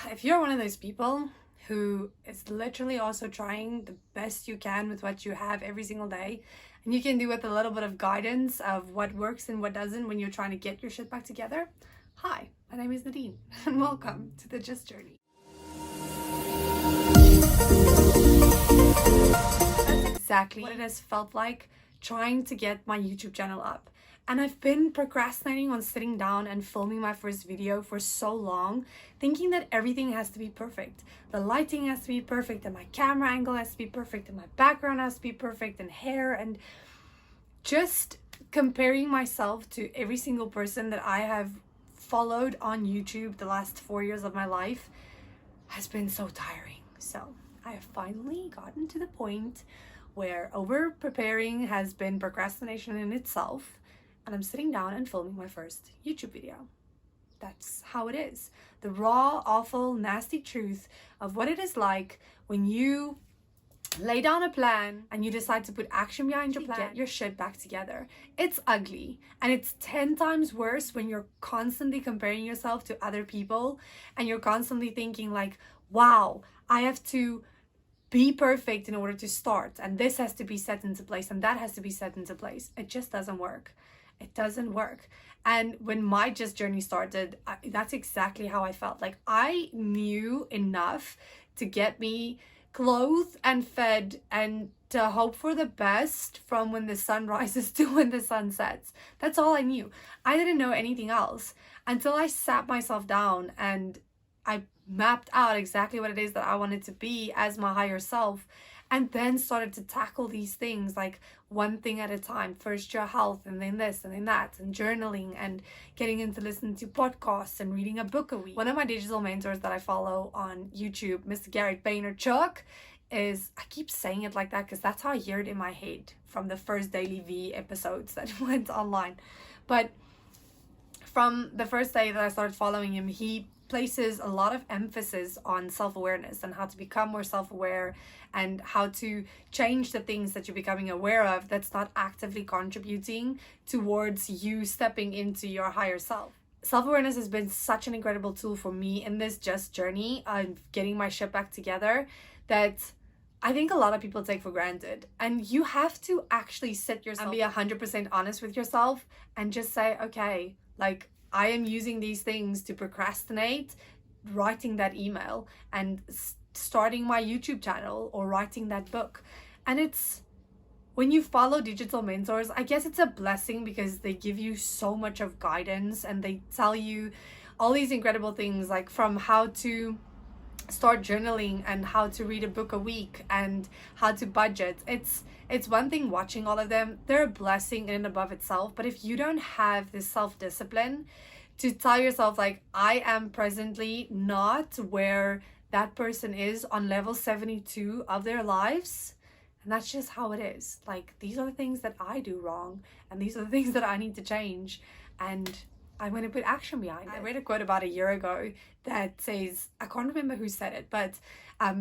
if you're one of those people who is literally also trying the best you can with what you have every single day, and you can do with a little bit of guidance of what works and what doesn't when you're trying to get your shit back together, hi, my name is Nadine, and welcome to the GYST journey. That's exactly what it has felt like trying to get my YouTube channel up. And I've been procrastinating on sitting down and filming my first video for so long, thinking that everything has to be perfect. The lighting has to be perfect, and my camera angle has to be perfect, and my background has to be perfect, and hair, and just comparing myself to every single person that I have followed on YouTube the last 4 years of my life has been so tiring. So I have finally gotten to the point where over preparing has been procrastination in itself, and I'm sitting down and filming my first YouTube video. That's how it is. The raw, awful, nasty truth of what it is like when you lay down a plan and you decide to put action behind your plan, get your shit back together. It's ugly, and it's 10 times worse when you're constantly comparing yourself to other people and you're constantly thinking like, wow, I have to be perfect in order to start, and this has to be set into place and that has to be set into place. It just doesn't work. It doesn't work. And when my GYST journey started, that's exactly how I felt. Like, I knew enough to get me clothed and fed and to hope for the best from when the sun rises to when the sun sets. That's all I knew. I didn't know anything else until I sat myself down and I mapped out exactly what it is that I wanted to be as my higher self, and then started to tackle these things like one thing at a time. First your health, and then this, and then that, and journaling, and getting into listening to podcasts and reading a book a week. One of my digital mentors that I follow on YouTube, Mr. Garrett Vaynerchuk, is, I keep saying it like that because that's how I hear it in my head from the first Daily V episodes that went online. But from the first day that I started following him, he places a lot of emphasis on self-awareness and how to become more self-aware and how to change the things that you're becoming aware of that's not actively contributing towards you stepping into your higher self. Self-awareness has been such an incredible tool for me in this GYST journey of getting my shit back together that I think a lot of people take for granted. And you have to actually sit yourself and be 100% honest with yourself and just say, okay, like, I am using these things to procrastinate writing that email and starting my YouTube channel or writing that book. And it's, when you follow digital mentors, I guess it's a blessing because they give you so much of guidance and they tell you all these incredible things, like from how to start journaling and how to read a book a week and how to budget. It's one thing watching all of them. They're a blessing in and above itself, but if you don't have this self-discipline to tell yourself like, I am presently not where that person is on level 72 of their lives, and that's just how it is. Like, these are the things that I do wrong, and these are the things that I need to change, and I'm going to put action behind it. I read a quote about a year ago that says, I can't remember who said it, but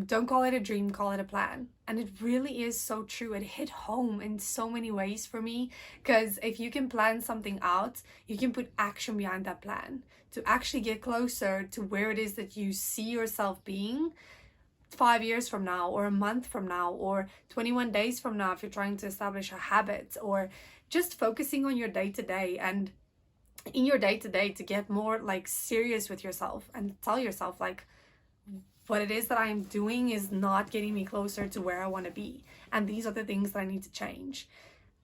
don't call it a dream, call it a plan. And it really is so true. It hit home in so many ways for me, because if you can plan something out, you can put action behind that plan to actually get closer to where it is that you see yourself being 5 years from now, or a month from now, or 21 days from now if you're trying to establish a habit, or just focusing on your day-to-day and in your day-to-day to get more like serious with yourself and tell yourself like, what it is that I am doing is not getting me closer to where I want to be, and these are the things that I need to change.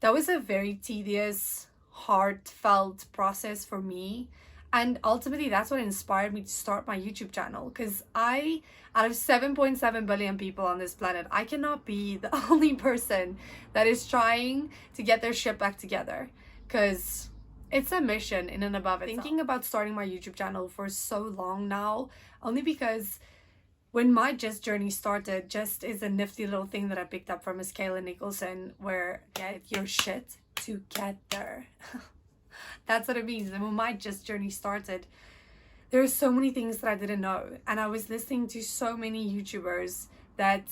That was a very tedious, heartfelt process for me, and ultimately that's what inspired me to start my YouTube channel, because out of 7.7 billion people on this planet, I cannot be the only person that is trying to get their shit back together, because it's a mission in and above itself. Thinking about starting my YouTube channel for so long now, only because when my GYST journey started, GYST is a nifty little thing that I picked up from Miss Kayla Nicholson, where get your shit together. That's what it means. And when my GYST journey started, there are so many things that I didn't know. And I was listening to so many YouTubers that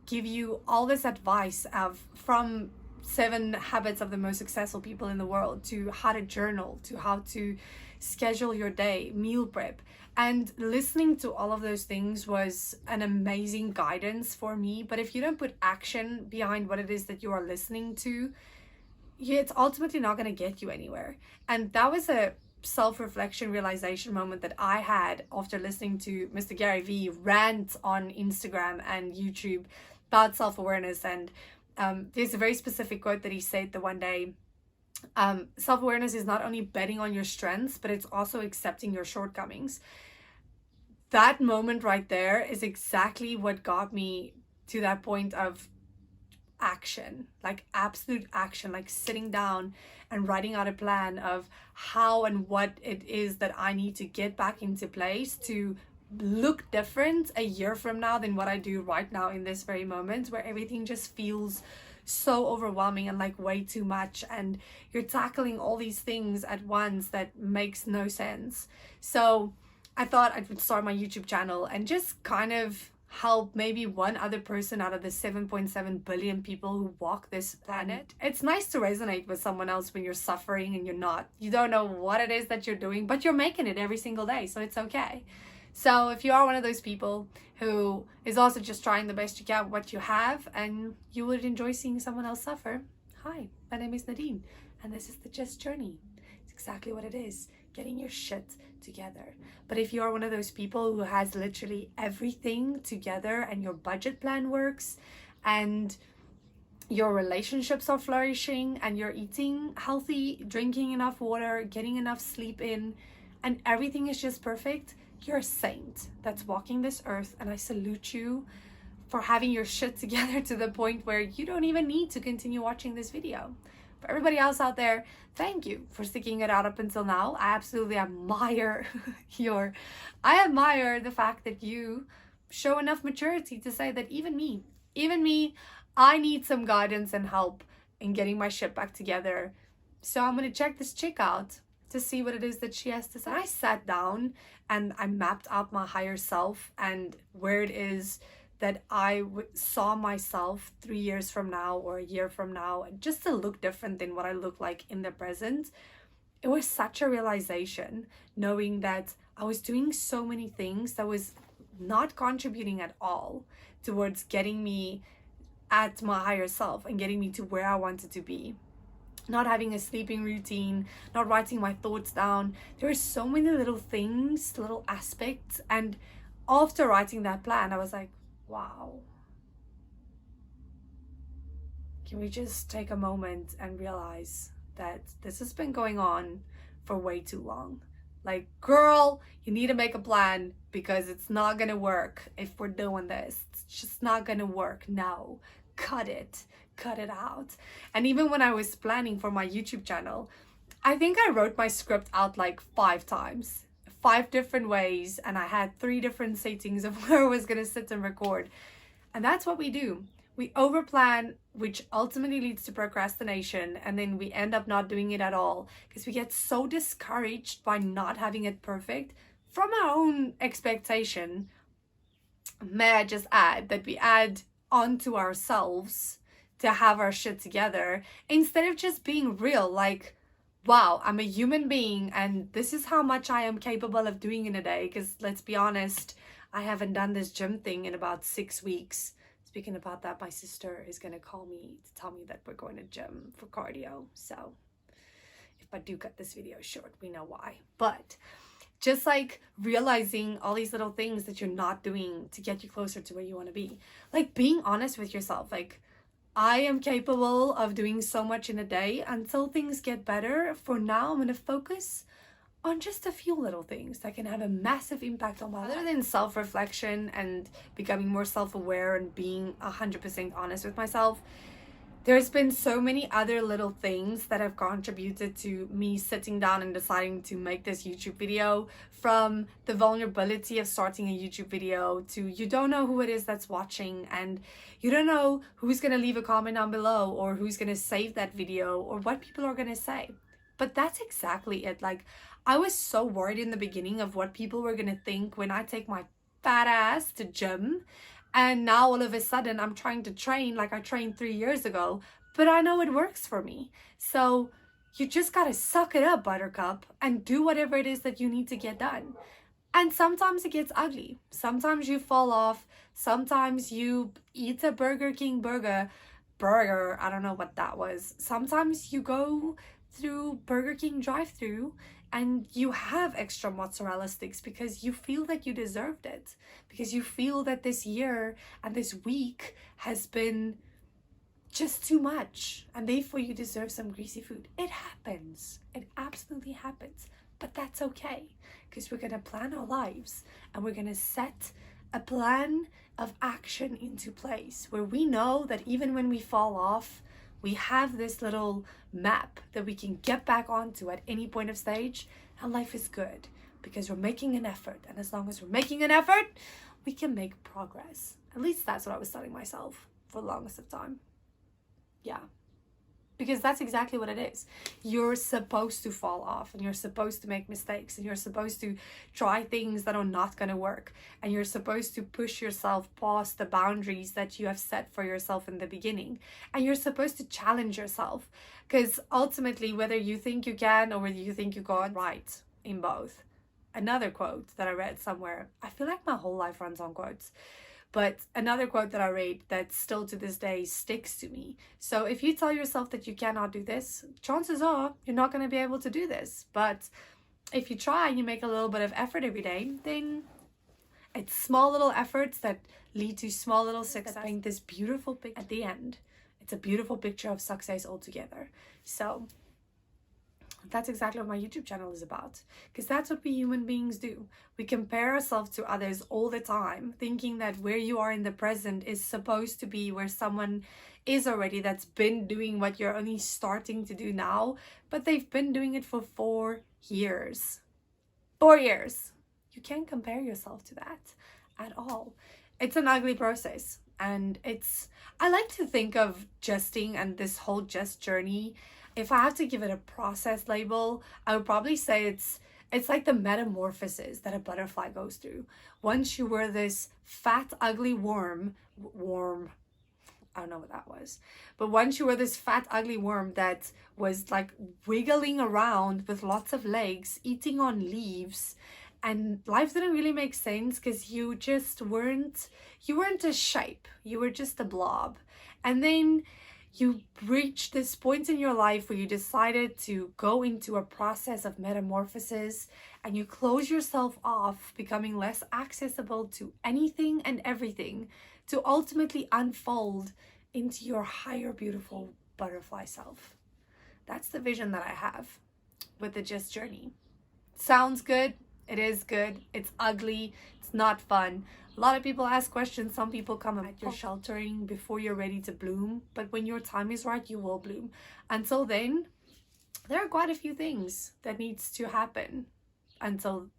give you all this advice from 7 habits of the most successful people in the world, to how to journal, to how to schedule your day, meal prep. And listening to all of those things was an amazing guidance for me. But if you don't put action behind what it is that you are listening to, it's ultimately not going to get you anywhere. And that was a self-reflection realization moment that I had after listening to Mr. Gary Vee rant on Instagram and YouTube about self-awareness. And there's a very specific quote that he said the one day, self-awareness is not only betting on your strengths, but it's also accepting your shortcomings. That moment right there is exactly what got me to that point of action, like absolute action, like sitting down and writing out a plan of how and what it is that I need to get back into place to look different a year from now than what I do right now in this very moment, where everything just feels so overwhelming and like way too much, and you're tackling all these things at once that makes no sense. So I thought I would start my YouTube channel and just kind of help maybe one other person out of the 7.7 billion people who walk this planet. It's nice to resonate with someone else when you're suffering and you don't know what it is that you're doing, but you're making it every single day, so it's okay. So if you are one of those people who is also just trying the best you can with what you have, and you would enjoy seeing someone else suffer, hi, my name is Nadine, and this is the GYST journey. It's exactly what it is, getting your shit together. But if you are one of those people who has literally everything together, and your budget plan works, and your relationships are flourishing, and you're eating healthy, drinking enough water, getting enough sleep in, and everything is just perfect, you're a saint that's walking this earth, and I salute you for having your shit together to the point where you don't even need to continue watching this video. For everybody else out there, thank you for sticking it out up until now. I absolutely admire I admire the fact that you show enough maturity to say that even me, I need some guidance and help in getting my shit back together. So I'm gonna check this chick out to see what it is that she has to say. I sat down and I mapped out my higher self and where it is that I saw myself 3 years from now or a year from now, just to look different than what I look like in the present. It was such a realization, knowing that I was doing so many things that was not contributing at all towards getting me at my higher self and getting me to where I wanted to be. Not having a sleeping routine, not writing my thoughts down. There are so many little things, little aspects. And after writing that plan, I was like, wow. Can we just take a moment and realize that this has been going on for way too long? Like, girl, you need to make a plan, because it's not gonna work if we're doing this. It's just not gonna work. No, cut it out. And even when I was planning for my YouTube channel, I think I wrote my script out like 5 times, 5 different ways, and I had 3 different settings of where I was gonna sit and record. And that's what we do. We overplan, which ultimately leads to procrastination, and then we end up not doing it at all because we get so discouraged by not having it perfect from our own expectation. May I just add that we add onto ourselves to have our shit together, instead of just being real, like, wow, I'm a human being and this is how much I am capable of doing in a day. Because let's be honest, I haven't done this gym thing in about 6 weeks. Speaking about that, my sister is going to call me to tell me that we're going to gym for cardio. So if I do cut this video short, we know why. But just like realizing all these little things that you're not doing to get you closer to where you want to be. Like being honest with yourself. Like, I am capable of doing so much in a day. Until things get better, for now, I'm going to focus on just a few little things that can have a massive impact on my life. Other than self-reflection and becoming more self-aware and being 100% honest with myself, there's been so many other little things that have contributed to me sitting down and deciding to make this YouTube video. From the vulnerability of starting a YouTube video to you don't know who it is that's watching, and you don't know who's going to leave a comment down below or who's going to save that video or what people are going to say. But that's exactly it. Like, I was so worried in the beginning of what people were going to think when I take my fat ass to gym. And now all of a sudden I'm trying to train like I trained 3 years ago, but I know it works for me. So You just gotta suck it up, Buttercup, and do whatever it is that you need to get done. And sometimes it gets ugly. Sometimes you fall off. Sometimes you eat a Burger King burger. I don't know what that was. Sometimes you go through Burger King drive-through and you have extra mozzarella sticks because you feel that you deserved it. Because you feel that this year and this week has been just too much, and therefore you deserve some greasy food. It happens. It absolutely happens. But that's okay, because we're going to plan our lives and we're going to set a plan of action into place where we know that even when we fall off, we have this little map that we can get back onto at any point of stage, and life is good because we're making an effort. And as long as we're making an effort, we can make progress. At least that's what I was telling myself for the longest of time. Yeah, because that's exactly what it is. You're supposed to fall off, and you're supposed to make mistakes, and you're supposed to try things that are not going to work, and you're supposed to push yourself past the boundaries that you have set for yourself in the beginning, and you're supposed to challenge yourself, because ultimately, whether you think you can or whether you think you got right in both. Another quote that I read somewhere, I feel like my whole life runs on quotes. But another quote that I read that still to this day sticks to me. So if you tell yourself that you cannot do this, chances are you're not going to be able to do this. But if you try and you make a little bit of effort every day, then it's small little efforts that lead to small little success. That paint this beautiful picture at the end. It's a beautiful picture of success altogether. So that's exactly what my YouTube channel is about, because that's what we human beings do. We compare ourselves to others all the time, thinking that where you are in the present is supposed to be where someone is already that's been doing what you're only starting to do now, but they've been doing it for 4 years. 4 years. You can't compare yourself to that at all. It's an ugly process, and I like to think of GYSTing and this whole GYST journey. If I have to give it a process label, I would probably say it's like the metamorphosis that a butterfly goes through. Once you were this fat, ugly worm, I don't know what that was. But once you were this fat, ugly worm that was like wiggling around with lots of legs, eating on leaves, and life didn't really make sense because you weren't a shape. You were just a blob. And then you reached this point in your life where you decided to go into a process of metamorphosis, and you close yourself off, becoming less accessible to anything and everything, to ultimately unfold into your higher, beautiful butterfly self. That's the vision that I have with the GYST journey. Sounds good. It is good. It's ugly. It's not fun. A lot of people ask questions. Some people come at your sheltering before you're ready to bloom. But when your time is right, you will bloom. Until then, there are quite a few things that needs to happen until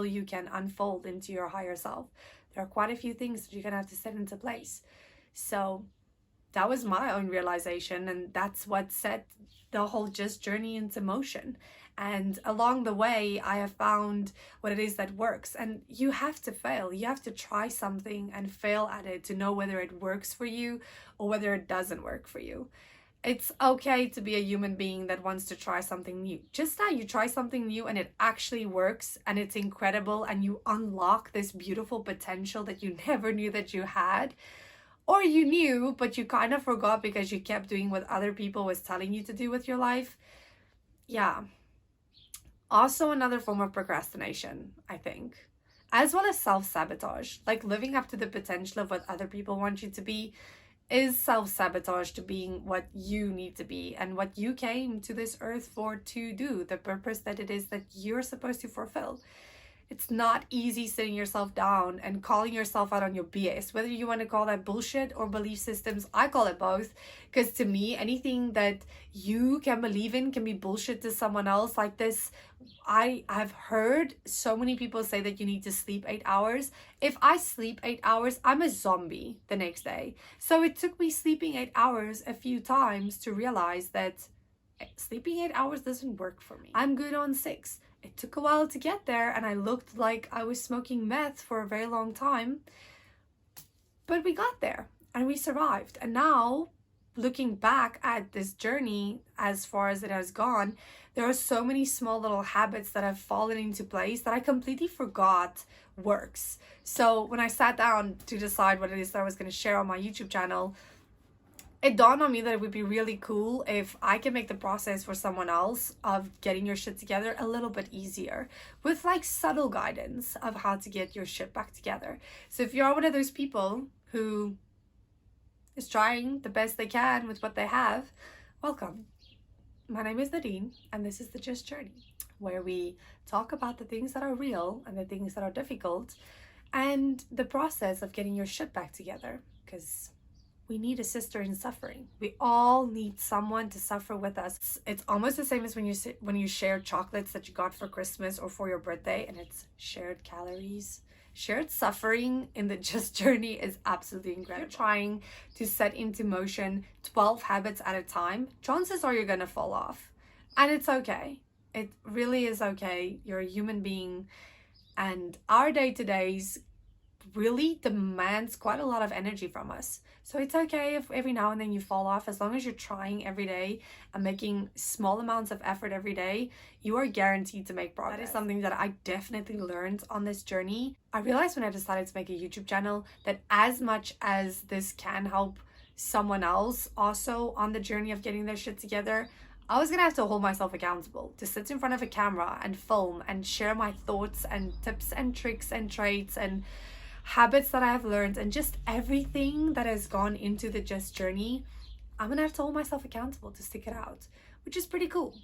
you can unfold into your higher self. There are quite a few things that you're going to have to set into place. So that was my own realization, and that's what set the whole GYST journey into motion. And along the way, I have found what it is that works. And you have to fail. You have to try something and fail at it to know whether it works for you or whether it doesn't work for you. It's okay to be a human being that wants to try something new. Just now you try something new and it actually works and it's incredible and you unlock this beautiful potential that you never knew that you had. Or you knew, but you kind of forgot because you kept doing what other people was telling you to do with your life. Yeah. Also another form of procrastination, I think. As well as self-sabotage. Like living up to the potential of what other people want you to be is self-sabotage to being what you need to be and what you came to this earth for to do. The purpose that it is that you're supposed to fulfill. It's not easy sitting yourself down and calling yourself out on your BS. Whether you want to call that bullshit or belief systems, I call it both. Because to me, anything that you can believe in can be bullshit to someone else. Like this, I've heard so many people say that you need to sleep 8 hours. If I sleep 8 hours, I'm a zombie the next day. So it took me sleeping 8 hours a few times to realize that sleeping 8 hours doesn't work for me. I'm good on 6. It took a while to get there, and I looked like I was smoking meth for a very long time. But we got there, and we survived. And now looking back at this journey as far as it has gone, there are so many small little habits that have fallen into place that I completely forgot works. So when I sat down to decide what it is that I was going to share on my YouTube channel, it dawned on me that it would be really cool if I can make the process for someone else of getting your shit together a little bit easier with like subtle guidance of how to get your shit back together. So if you're one of those people who is trying the best they can with what they have, welcome. My name is Nadine, and this is the GYST Journey, where we talk about the things that are real and the things that are difficult and the process of getting your shit back together, because we need a sister in suffering. We all need someone to suffer with us. It's almost the same as when you share chocolates that you got for Christmas or for your birthday, and it's shared calories. Shared suffering in the GYST Journey is absolutely incredible. If you're trying to set into motion 12 habits at a time, chances are you're gonna fall off. And it's okay. It really is okay. You're a human being, and our day-to-days really demands quite a lot of energy from us. So it's okay if every now and then you fall off. As long as you're trying every day and making small amounts of effort every day, you are guaranteed to make progress. That is something that I definitely learned on this journey. I realized when I decided to make a YouTube channel that as much as this can help someone else also on the journey of getting their shit together, I was gonna have to hold myself accountable to sit in front of a camera and film and share my thoughts and tips and tricks and traits and habits that I have learned and just everything that has gone into the GYST Journey. I'm gonna have to hold myself accountable to stick it out, which is pretty cool.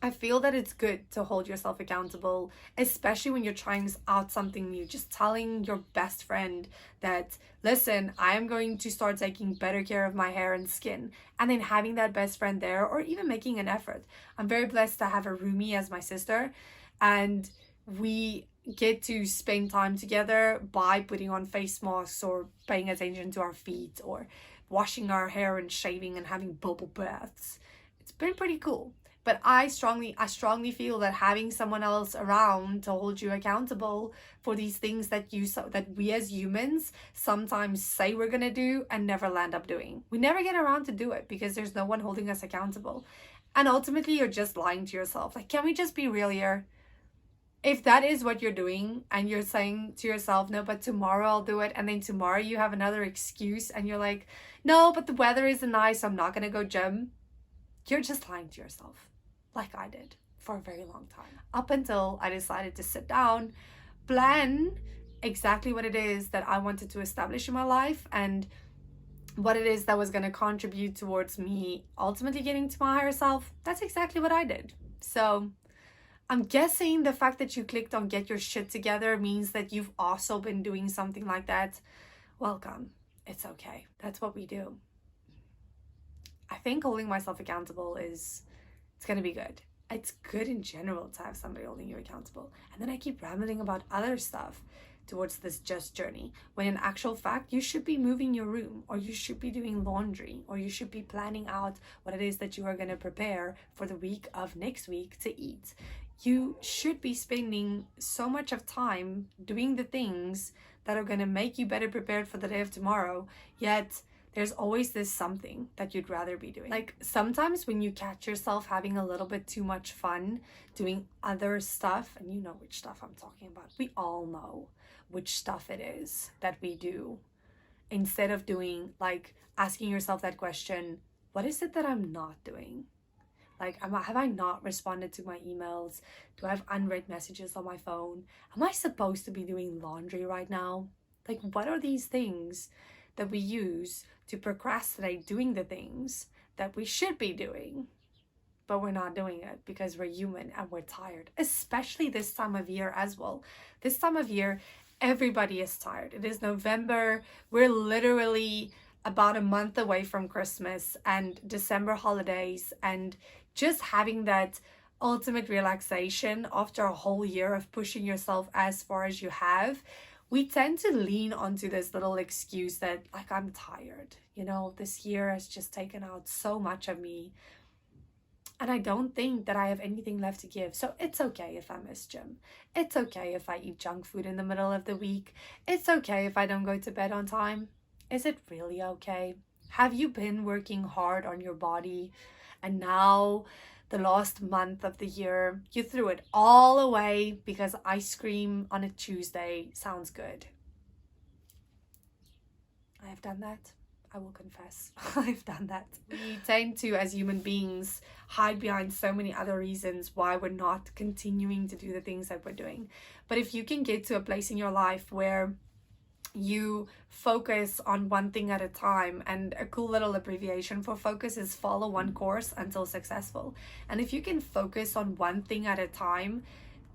I feel that it's good to hold yourself accountable, especially when you're trying out something new. Just telling your best friend that, listen, I am going to start taking better care of my hair and skin, and then having that best friend there, or even making an effort. I'm very blessed to have a roomie as my sister, and we get to spend time together by putting on face masks or paying attention to our feet or washing our hair and shaving and having bubble baths. It's been pretty cool. But I strongly feel that having someone else around to hold you accountable for these things that we as humans sometimes say we're gonna do and never land up doing. We never get around to do it because there's no one holding us accountable. And ultimately you're just lying to yourself. Like, can we just be real here? If that is what you're doing and you're saying to yourself, no, but tomorrow I'll do it, and then tomorrow you have another excuse and you're like, no, but the weather isn't nice, so I'm not gonna go gym, you're just lying to yourself, like I did for a very long time. Up until I decided to sit down, plan exactly what it is that I wanted to establish in my life and what it is that was gonna contribute towards me ultimately getting to my higher self. That's exactly what I did. So I'm guessing the fact that you clicked on get your shit together means that you've also been doing something like that. Welcome. It's okay. That's what we do. I think holding myself accountable it's going to be good. It's good in general to have somebody holding you accountable. And then I keep rambling about other stuff towards this GYST journey, when in actual fact, you should be moving your room, or you should be doing laundry, or you should be planning out what it is that you are going to prepare for the week of next week to eat. You should be spending so much of time doing the things that are going to make you better prepared for the day of tomorrow, yet there's always this something that you'd rather be doing. Like sometimes when you catch yourself having a little bit too much fun doing other stuff, and you know which stuff I'm talking about. We all know which stuff it is that we do. Instead of doing, like, asking yourself that question, what is it that I'm not doing? Like, have I not responded to my emails? Do I have unread messages on my phone? Am I supposed to be doing laundry right now? Like, what are these things that we use to procrastinate doing the things that we should be doing, but we're not doing it because we're human and we're tired, especially this time of year as well. This time of year, everybody is tired. It is November. We're literally about a month away from Christmas and December holidays, and just having that ultimate relaxation after a whole year of pushing yourself as far as you have. We tend to lean onto this little excuse that, like, I'm tired. You know, this year has just taken out so much of me, and I don't think that I have anything left to give. So it's okay if I miss gym. It's okay if I eat junk food in the middle of the week. It's okay if I don't go to bed on time. Is it really okay? Have you been working hard on your body and now the last month of the year you threw it all away because ice cream on a Tuesday sounds good? I have done that. I will confess. I've done that. We tend to, as human beings, hide behind so many other reasons why we're not continuing to do the things that we're doing. But if you can get to a place in your life where you focus on one thing at a time, and a cool little abbreviation for focus is follow one course until successful. And if you can focus on one thing at a time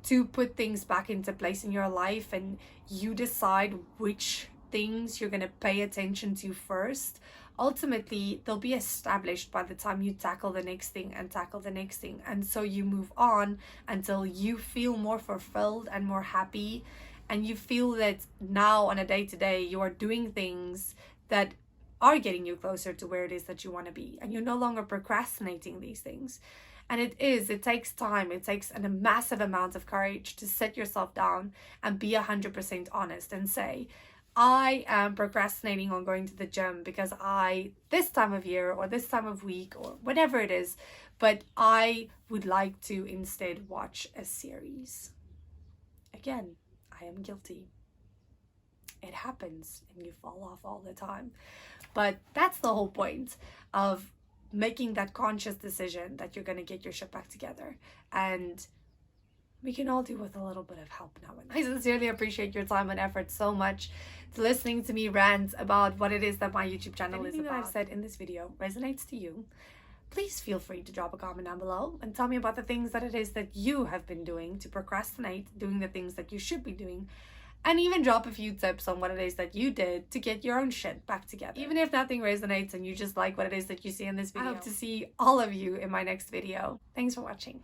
to put things back into place in your life, and you decide which things you're going to pay attention to first, ultimately they'll be established by the time you tackle the next thing and tackle the next thing. And so you move on until you feel more fulfilled and more happy, and you feel that now on a day-to-day you are doing things that are getting you closer to where it is that you want to be, and you're no longer procrastinating these things. And it takes time, it takes a massive amount of courage to sit yourself down and be 100% honest and say, I am procrastinating on going to the gym because this time of year or this time of week or whatever it is, but I would like to instead watch a series. Again, I am guilty. It happens and you fall off all the time. But that's the whole point of making that conscious decision that you're going to get your shit back together. And we can all do with a little bit of help now and then. I sincerely appreciate your time and effort so much to listening to me rant about what it is that my YouTube channel is about. Anything that I've said in this video resonates to you, please feel free to drop a comment down below and tell me about the things that it is that you have been doing to procrastinate doing the things that you should be doing, and even drop a few tips on what it is that you did to get your own shit back together. Even if nothing resonates and you just like what it is that you see in this video, I hope to see all of you in my next video. Thanks for watching.